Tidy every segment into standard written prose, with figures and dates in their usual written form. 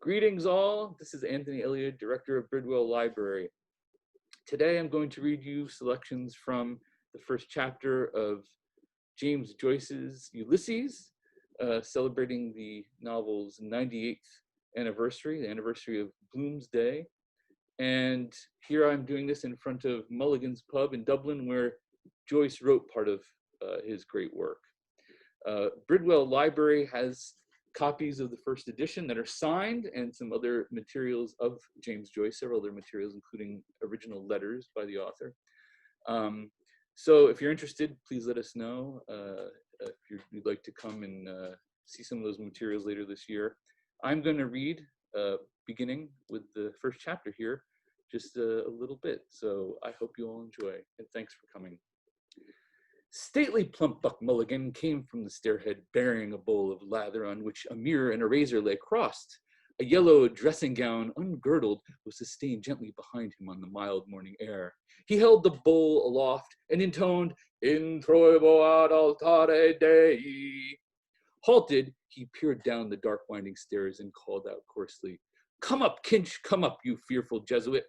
Greetings all, this is Anthony Elia, Director of Bridwell Library. Today I'm going to read you selections from the first chapter of James Joyce's Ulysses, celebrating the novel's 98th anniversary, the anniversary of Bloomsday. And here I'm doing this in front of Mulligan's Pub in Dublin, where Joyce wrote part of his great work. Bridwell Library has copies of the first edition that are signed and some other materials of James Joyce, several other materials, including original letters by the author. So if you're interested, please let us know if you'd like to come and see some of those materials later this year. I'm going to read, beginning with the first chapter here, just a little bit. So I hope you all enjoy, and thanks for coming. Stately plump Buck Mulligan came from the stairhead bearing a bowl of lather on which a mirror and a razor lay crossed. A yellow dressing gown, ungirdled, was sustained gently behind him on the mild morning air. He held the bowl aloft and intoned, "In troibo ad altare Dei." Halted, he peered down the dark winding stairs and called out coarsely, "Come up, Kinch, come up, you fearful Jesuit."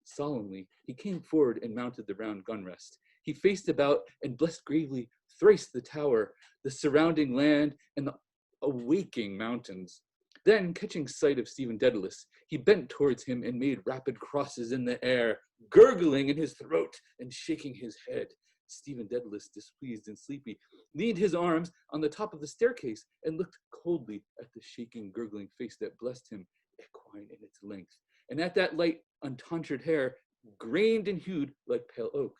Solemnly, he came forward and mounted the round gun rest. He faced about and blessed gravely thrice the tower, the surrounding land, and the awaking mountains. Then, catching sight of Stephen Dedalus, he bent towards him and made rapid crosses in the air, gurgling in his throat and shaking his head. Stephen Dedalus, displeased and sleepy, leaned his arms on the top of the staircase and looked coldly at the shaking, gurgling face that blessed him, equine in its length, and at that light, untonsured hair, grained and hued like pale oak.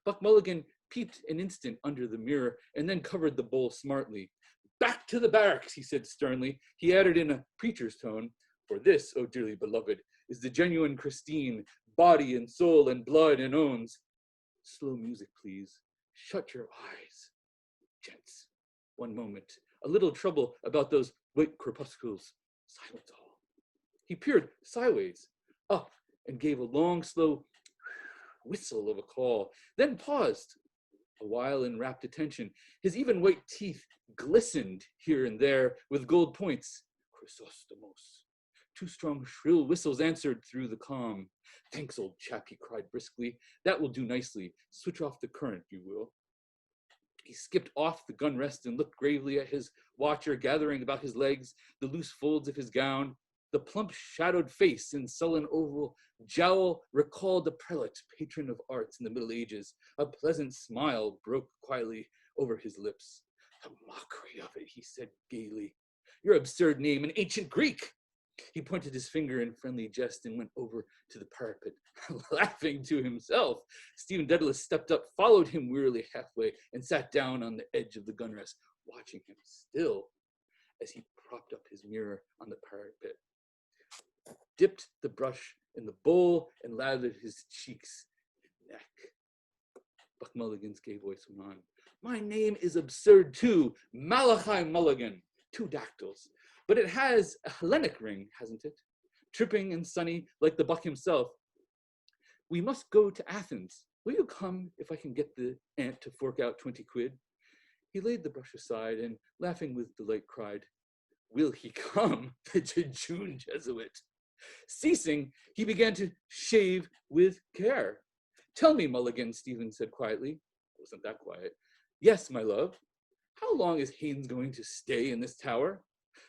Buck Mulligan peeped an instant under the mirror and then covered the bowl smartly. "Back to the barracks," he said sternly. He added in a preacher's tone, "For this, O dearly beloved, is the genuine Christine, body and soul and blood and owns." "Slow music, please. Shut your eyes. Gents, one moment. A little trouble about those white corpuscles. Silence all." He peered sideways, up, and gave a long, slow whistle of a call, then paused a while in rapt attention. His even white teeth glistened here and there with gold points. "Chrysostomos." Two strong, shrill whistles answered through the calm. "Thanks, old chap," he cried briskly. "That will do nicely. Switch off the current, you will." He skipped off the gun rest and looked gravely at his watcher, gathering about his legs the loose folds of his gown. The plump, shadowed face and sullen oval jowl recalled the prelate, patron of arts in the Middle Ages. A pleasant smile broke quietly over his lips. "The mockery of it," he said gaily. "Your absurd name in ancient Greek." He pointed his finger in friendly jest and went over to the parapet, laughing to himself. Stephen Dedalus stepped up, followed him wearily halfway, and sat down on the edge of the gun rest, watching him still as he propped up his mirror on the parapet, dipped the brush in the bowl, and lathered his cheeks and neck. Buck Mulligan's gay voice went on. "My name is absurd too, Malachi Mulligan, two dactyls. But it has a Hellenic ring, hasn't it? Tripping and sunny like the Buck himself. We must go to Athens. Will you come if I can get the aunt to fork out 20 quid? He laid the brush aside and, laughing with delight, cried, "Will he come, the jejune Jesuit?" Ceasing, he began to shave with care. "Tell me, Mulligan," Stephen said quietly. It wasn't that quiet. "Yes, my love. How long is Haynes going to stay in this tower?"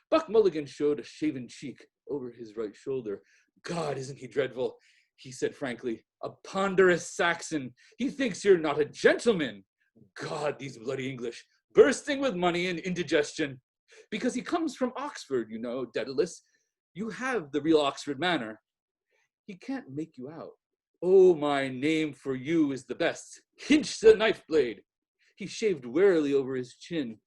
Buck Mulligan showed a shaven cheek over his right shoulder. "God, isn't he dreadful?" he said frankly. "A ponderous Saxon. He thinks you're not a gentleman. God, these bloody English, bursting with money and indigestion. Because he comes from Oxford, you know, Dedalus. You have the real Oxford manner. He can't make you out. Oh, my name for you is the best. Hinch the knife blade." He shaved warily over his chin.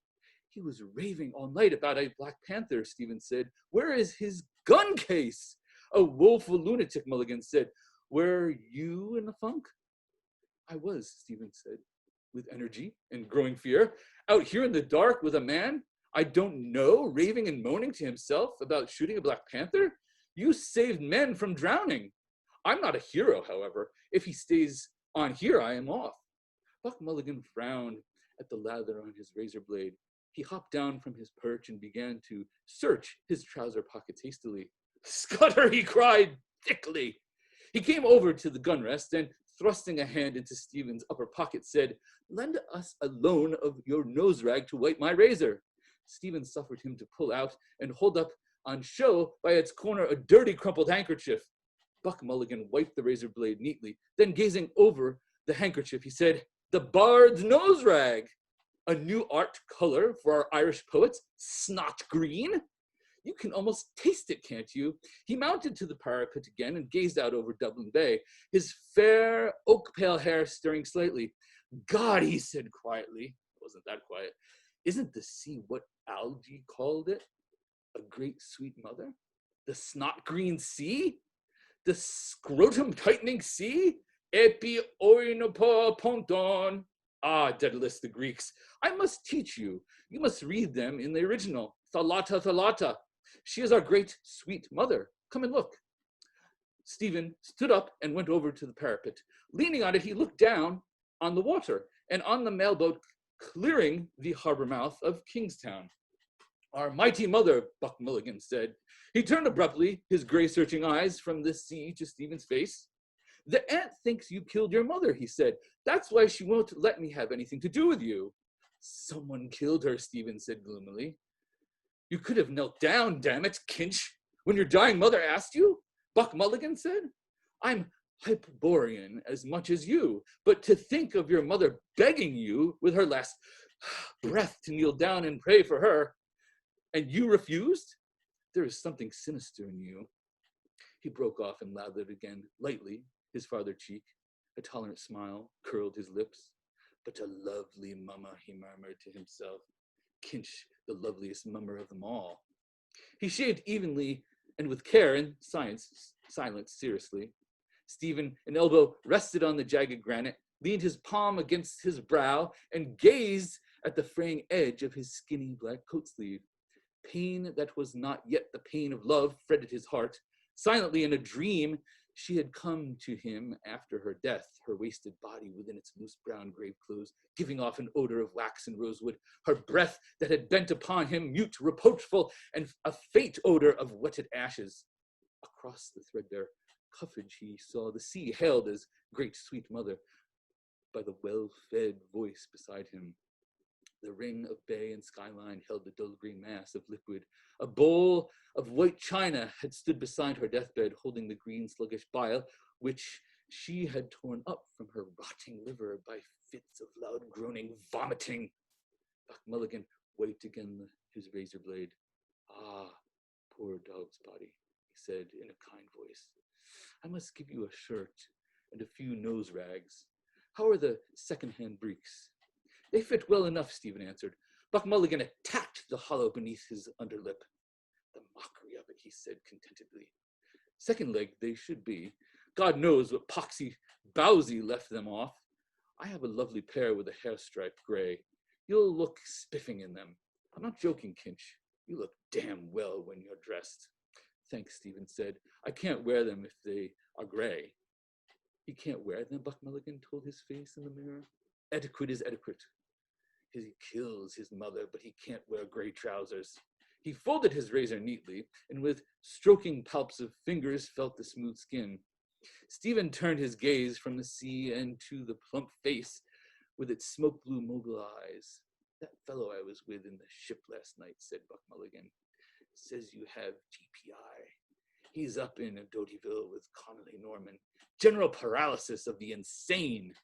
"He was raving all night about a Black Panther," Stephen said. "Where is his gun case?" "A woeful lunatic," Mulligan said. "Were you in a funk?" "I was," Stephen said, with energy and growing fear. "Out here in the dark with a man I don't know, raving and moaning to himself about shooting a Black Panther? You saved men from drowning. I'm not a hero, however. If he stays on here, I am off." Buck Mulligan frowned at the lather on his razor blade. He hopped down from his perch and began to search his trouser pockets hastily. Scudder, he cried thickly. He came over to the gun rest and, thrusting a hand into Stephen's upper pocket, said, "Lend us a loan of your nose rag to wipe my razor." Stephen suffered him to pull out and hold up on show by its corner a dirty, crumpled handkerchief. Buck Mulligan wiped the razor blade neatly. Then, gazing over the handkerchief, he said, "The bard's nose rag, a new art color for our Irish poets, snot green. You can almost taste it, can't you?" He mounted to the parapet again and gazed out over Dublin Bay, his fair oak-pale hair stirring slightly. "God," he said quietly, it wasn't that quiet, "isn't the sea what Algy called it? A great sweet mother? The snot-green sea? The scrotum-tightening sea? Epi oinopo ponton." Ah, Daedalus, the Greeks. I must teach you. You must read them in the original. Thalata, Thalata. She is our great sweet mother. Come and look. Stephen stood up and went over to the parapet. Leaning on it, he looked down on the water and on the mailboat clearing the harbor mouth of Kingstown. "Our mighty mother," Buck Mulligan said. He turned abruptly, his gray searching eyes from the sea to Stephen's face. "The aunt thinks you killed your mother," he said. "That's why she won't let me have anything to do with you." "Someone killed her," Stephen said gloomily. "You could have knelt down, damn it, Kinch, when your dying mother asked you," Buck Mulligan said. "I'm Hyperborean as much as you, but to think of your mother begging you with her last breath to kneel down and pray for her, and you refused? There is something sinister in you." He broke off and lathered again, lightly, his farther cheek. A tolerant smile curled his lips. "But a lovely mummer," he murmured to himself. Kinch, the loveliest mummer of them all. He shaved evenly and with care and silence seriously. Stephen, an elbow rested on the jagged granite, leaned his palm against his brow, and gazed at the fraying edge of his skinny black coat sleeve. Pain that was not yet the pain of love fretted his heart. Silently in a dream, she had come to him after her death, her wasted body within its loose brown grave clothes, giving off an odor of wax and rosewood, her breath that had bent upon him, mute, reproachful, and a faint odor of wetted ashes. Across the threadbare cuffage he saw the sea hailed as great sweet mother by the well-fed voice beside him. The ring of bay and skyline held the dull green mass of liquid. A bowl of white china had stood beside her deathbed, holding the green sluggish bile, which she had torn up from her rotting liver by fits of loud groaning vomiting. Buck Mulligan wiped again his razor blade. "Ah, poor dog's body," he said in a kind voice. "I must give you a shirt and a few nose rags. How are the second-hand breeks?" "They fit well enough," Stephen answered. Buck Mulligan attacked the hollow beneath his underlip. "The mockery of it," he said contentedly. "Second leg they should be. God knows what poxy bowsy left them off. I have a lovely pair with a hair-striped gray. You'll look spiffing in them. I'm not joking, Kinch. You look damn well when you're dressed." "Thanks," Stephen said. "I can't wear them if they are gray." "He can't wear them," Buck Mulligan told his face in the mirror. "Etiquette is etiquette. He kills his mother, but he can't wear gray trousers." He folded his razor neatly, and with stroking palps of fingers felt the smooth skin. Stephen turned his gaze from the sea and to the plump face with its smoke-blue mogul eyes. "That fellow I was with in the ship last night," said Buck Mulligan, "says you have GPI. He's up in Dotyville with Connolly Norman. General paralysis of the insane."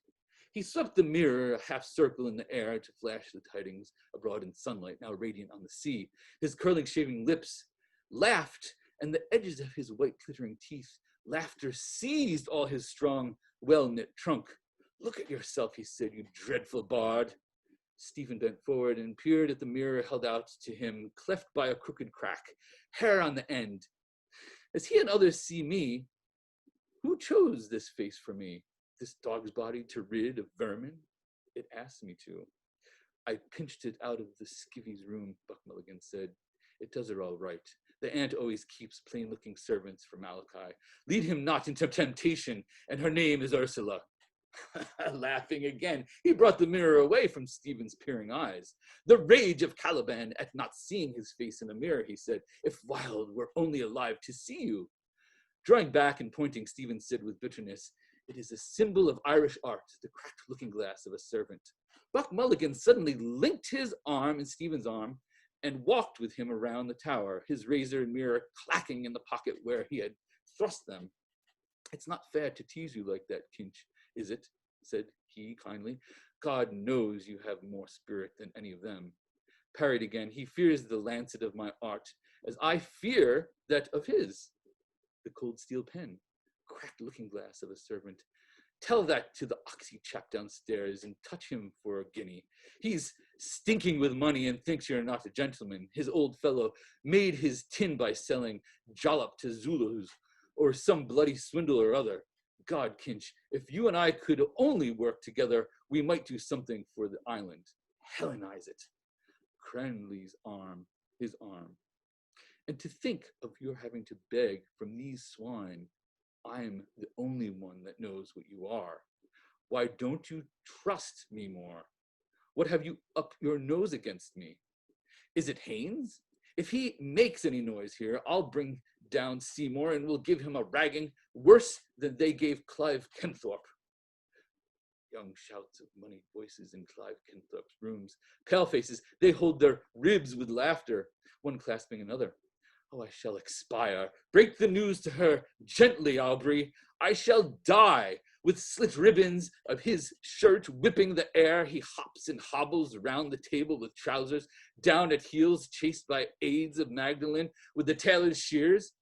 He swept the mirror a half circle in the air to flash the tidings abroad in sunlight, now radiant on the sea. His curling shaving lips laughed, and the edges of his white glittering teeth, laughter seized all his strong, well-knit trunk. "Look at yourself," he said, "you dreadful bard." Stephen bent forward and peered at the mirror held out to him, cleft by a crooked crack, hair on the end. As he and others see me, who chose this face for me? This dog's body to rid of vermin? It asked me to. "I pinched it out of the skivvy's room," Buck Mulligan said. "It does her all right. The aunt always keeps plain-looking servants for Malachi. Lead him not into temptation, and her name is Ursula." Laughing again, he brought the mirror away from Stephen's peering eyes. The rage of Caliban at not seeing his face in the mirror, he said, if Wilde were only alive to see you. Drawing back and pointing, Stephen said with bitterness, it is a symbol of Irish art, the cracked looking glass of a servant. Buck Mulligan suddenly linked his arm in Stephen's arm and walked with him around the tower, his razor and mirror clacking in the pocket where he had thrust them. It's not fair to tease you like that, Kinch, is it? Said he kindly. God knows you have more spirit than any of them. Parried again, he fears the lancet of my art, as I fear that of his. The cold steel pen, cracked looking glass of a servant. Tell that to the oxy chap downstairs and touch him for a guinea. He's stinking with money and thinks you're not a gentleman. His old fellow made his tin by selling jollop to Zulus or some bloody swindle or other. God, Kinch, if you and I could only work together, we might do something for the island. Hellenize it. Cranley's arm, his arm. And to think of your having to beg from these swine. I'm the only one that knows what you are. Why don't you trust me more? What have you up your nose against me? Is it Haynes? If he makes any noise here, I'll bring down Seymour and we'll give him a ragging worse than they gave Clive Kenthorpe. Young shouts of moneyed voices in Clive Kenthorpe's rooms. Pale faces, they hold their ribs with laughter, one clasping another. Oh, I shall expire. Break the news to her gently, Aubrey. I shall die. With slit ribbons of his shirt whipping the air, he hops and hobbles around the table with trousers down at heels, chased by aides of Magdalene with the tailor's shears.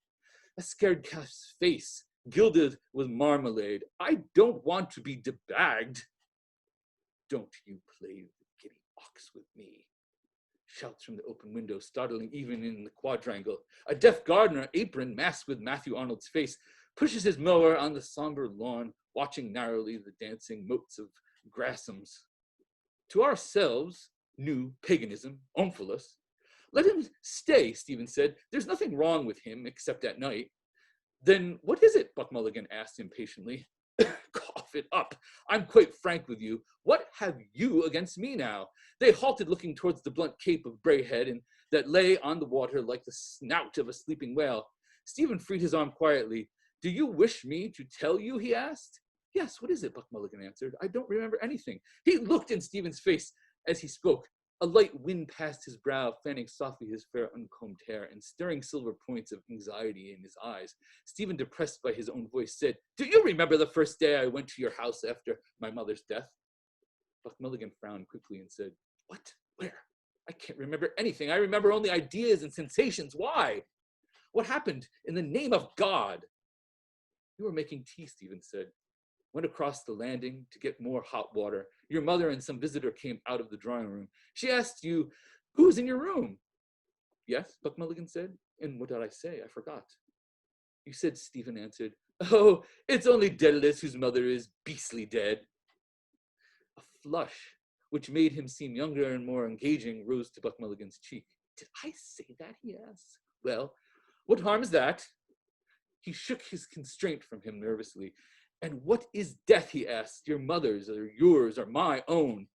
A scared calf's face, gilded with marmalade. I don't want to be debagged. Don't you play the giddy ox with me. Shouts from the open window, startling even in the quadrangle. A deaf gardener, apron masked with Matthew Arnold's face, pushes his mower on the somber lawn, watching narrowly the dancing motes of grassums. To ourselves, new paganism, Omphalos. Let him stay, Stephen said. There's nothing wrong with him, except at night. Then what is it? Buck Mulligan asked impatiently. Cough it up. I'm quite frank with you. What have you against me now? They halted, looking towards the blunt cape of Brayhead and that lay on the water like the snout of a sleeping whale. Stephen freed his arm quietly. Do you wish me to tell you? He asked. Yes, what is it? Buck Mulligan answered. I don't remember anything. He looked in Stephen's face as he spoke. A light wind passed his brow, fanning softly his fair uncombed hair and stirring silver points of anxiety in his eyes. Stephen, depressed by his own voice, said, Do you remember the first day I went to your house after my mother's death? Buck Mulligan frowned quickly and said, What? Where? I can't remember anything. I remember only ideas and sensations. Why? What happened in the name of God? You were making tea, Stephen said. Went across the landing to get more hot water. Your mother and some visitor came out of the drawing room. She asked you, who's in your room? Yes, Buck Mulligan said. And what did I say? I forgot. You said, Stephen answered, oh, it's only Daedalus whose mother is beastly dead. A flush, which made him seem younger and more engaging, rose to Buck Mulligan's cheek. Did I say that? He asked. Well, what harm is that? He shook his constraint from him nervously. And what is death, he asked, your mother's or yours or my own?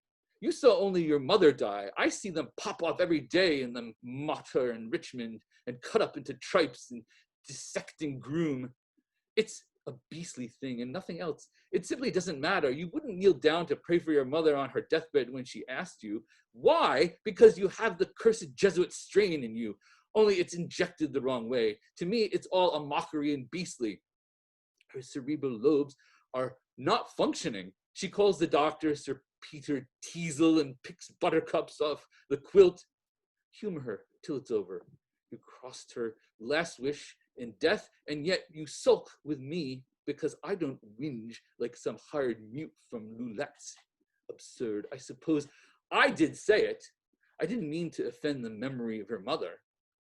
You saw only your mother die. I see them pop off every day in the Mater and Richmond and cut up into tripes and dissecting groom. It's a beastly thing and nothing else. It simply doesn't matter. You wouldn't kneel down to pray for your mother on her deathbed when she asked you. Why? Because you have the cursed Jesuit strain in you, only it's injected the wrong way. To me, it's all a mockery and beastly. Her cerebral lobes are not functioning. She calls the doctor Sir Peter Teasel and picks buttercups off the quilt. Humor her till it's over. You crossed her last wish in death, and yet you sulk with me because I don't whinge like some hired mute from Loulette's. Absurd. I suppose I did say it. I didn't mean to offend the memory of her mother.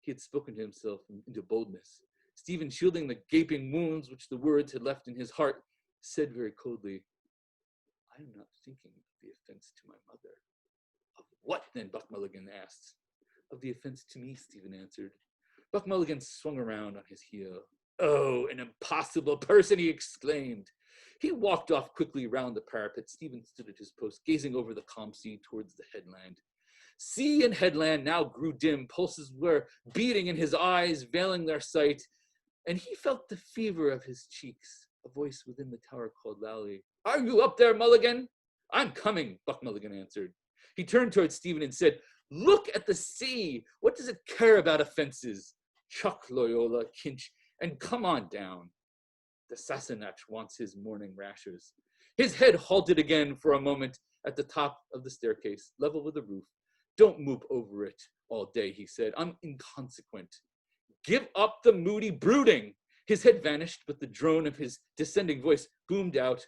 He had spoken to himself into boldness. Stephen, shielding the gaping wounds which the words had left in his heart, said very coldly, I am not thinking of the offense to my mother. Of what then? Buck Mulligan asked. Of the offense to me, Stephen answered. Buck Mulligan swung around on his heel. Oh, an impossible person, he exclaimed. He walked off quickly round the parapet. Stephen stood at his post, gazing over the calm sea towards the headland. Sea and headland now grew dim. Pulses were beating in his eyes, veiling their sight, and he felt the fever of his cheeks. A voice within the tower called loudly, "Are you up there, Mulligan?" "I'm coming," Buck Mulligan answered. He turned towards Stephen and said, "Look at the sea. What does it care about offenses? Chuck Loyola, Kinch, and come on down. The Sassenach wants his morning rashers." His head halted again for a moment at the top of the staircase, level with the roof. "Don't move over it all day," he said. "I'm inconsequent. Give up the moody brooding." His head vanished, but the drone of his descending voice boomed out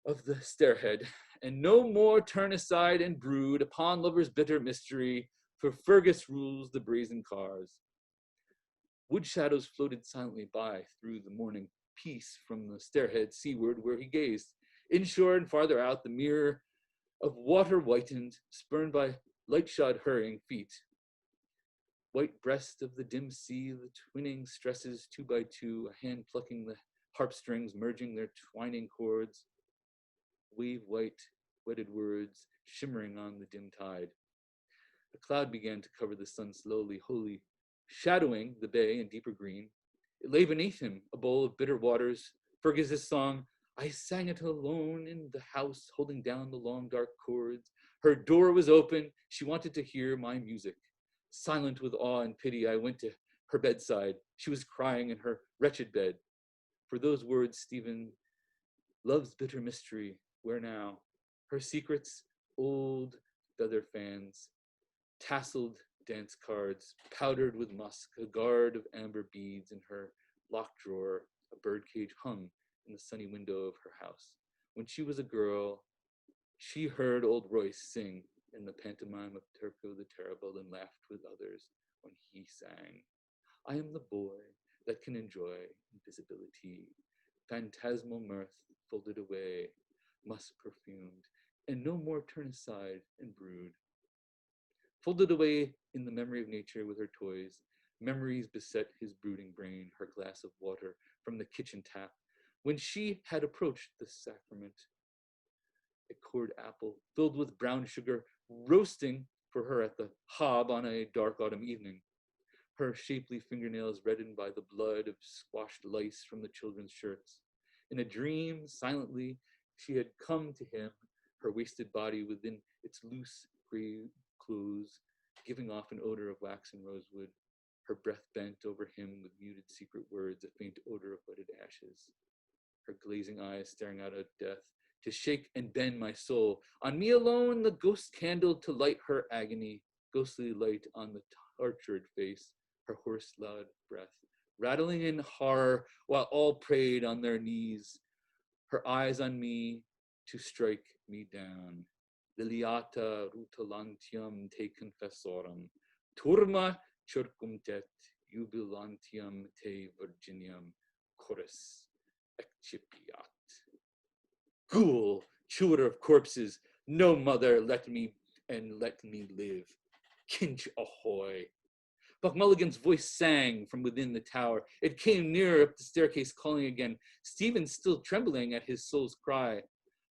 of the stairhead. "And no more turn aside and brood upon lovers' bitter mystery, for Fergus rules the brazen cars." Wood shadows floated silently by through the morning peace from the stairhead seaward where he gazed. Inshore and farther out, the mirror of water whitened, spurned by light-shod hurrying feet. White breast of the dim sea, the twinning stresses 2 by 2, a hand plucking the harp strings, merging their twining chords. Wave-white, wetted words shimmering on the dim tide. A cloud began to cover the sun slowly, wholly shadowing the bay in deeper green. It lay beneath him, a bowl of bitter waters. Fergus's song, "I sang it alone in the house, holding down the long dark chords. Her door was open, she wanted to hear my music. Silent with awe and pity, I went to her bedside. She was crying in her wretched bed." For those words, Stephen, love's bitter mystery, where now? Her secrets, old feather fans, tasseled dance cards, powdered with musk, a guard of amber beads in her locked drawer, a birdcage hung in the sunny window of her house. When she was a girl, she heard old Royce sing in the pantomime of Turco the Terrible and laughed with others when he sang. "I am the boy that can enjoy invisibility, phantasmal mirth folded away, musk perfumed, and no more turn aside and brood." Folded away in the memory of nature with her toys, memories beset his brooding brain, her glass of water from the kitchen tap. When she had approached the sacrament, a cored apple filled with brown sugar, roasting for her at the hob on a dark autumn evening. Her shapely fingernails reddened by the blood of squashed lice from the children's shirts. In a dream, silently, she had come to him, her wasted body within its loose gray clothes, giving off an odor of wax and rosewood. Her breath bent over him with muted secret words, a faint odor of wetted ashes. Her glazing eyes staring out at death, to shake and bend my soul. On me alone the ghost candle to light her agony, ghostly light on the tortured face, her hoarse loud breath, rattling in horror while all prayed on their knees, her eyes on me to strike me down. Liliata rutilantium te confessorum, turma circumtet jubilantium te virginiam chorus excipiat. Ghoul, chewer of corpses, no mother, let me live. Kinch ahoy. Buck Mulligan's voice sang from within the tower. It came nearer up the staircase, calling again. Stephen, still trembling at his soul's cry,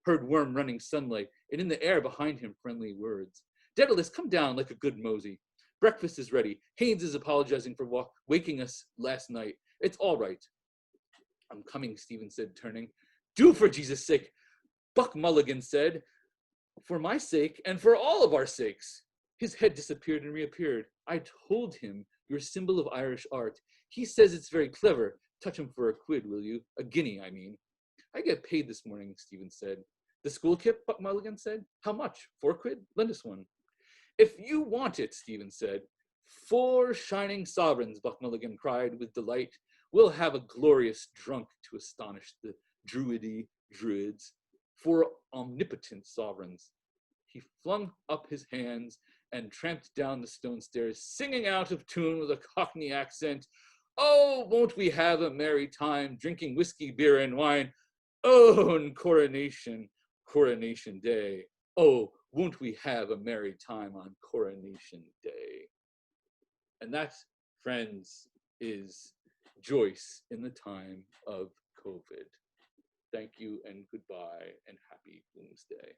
heard warm running sunlight, and in the air behind him friendly words. "Daedalus, come down like a good mosey. Breakfast is ready. Haynes is apologizing for waking us last night. It's all right." "I'm coming," Stephen said, turning. "Do, for Jesus' sake," Buck Mulligan said. "For my sake and for all of our sakes." His head disappeared and reappeared. "I told him your symbol of Irish art. He says it's very clever. Touch him for a quid, will you? A guinea, I mean." "I get paid this morning," Stephen said. "The school kip?" Buck Mulligan said. "How much? 4 quid? Lend us one." "If you want it," Stephen said. 4 shining sovereigns," Buck Mulligan cried with delight. "We'll have a glorious drunk to astonish the druids. 4 omnipotent sovereigns." He flung up his hands and tramped down the stone stairs, singing out of tune with a Cockney accent, "Oh, won't we have a merry time, drinking whiskey, beer, and wine? Oh, and Coronation Day. Oh, won't we have a merry time on Coronation Day?" And that, friends, is Joyce in the time of COVID. Thank you and goodbye and happy Bloomsday.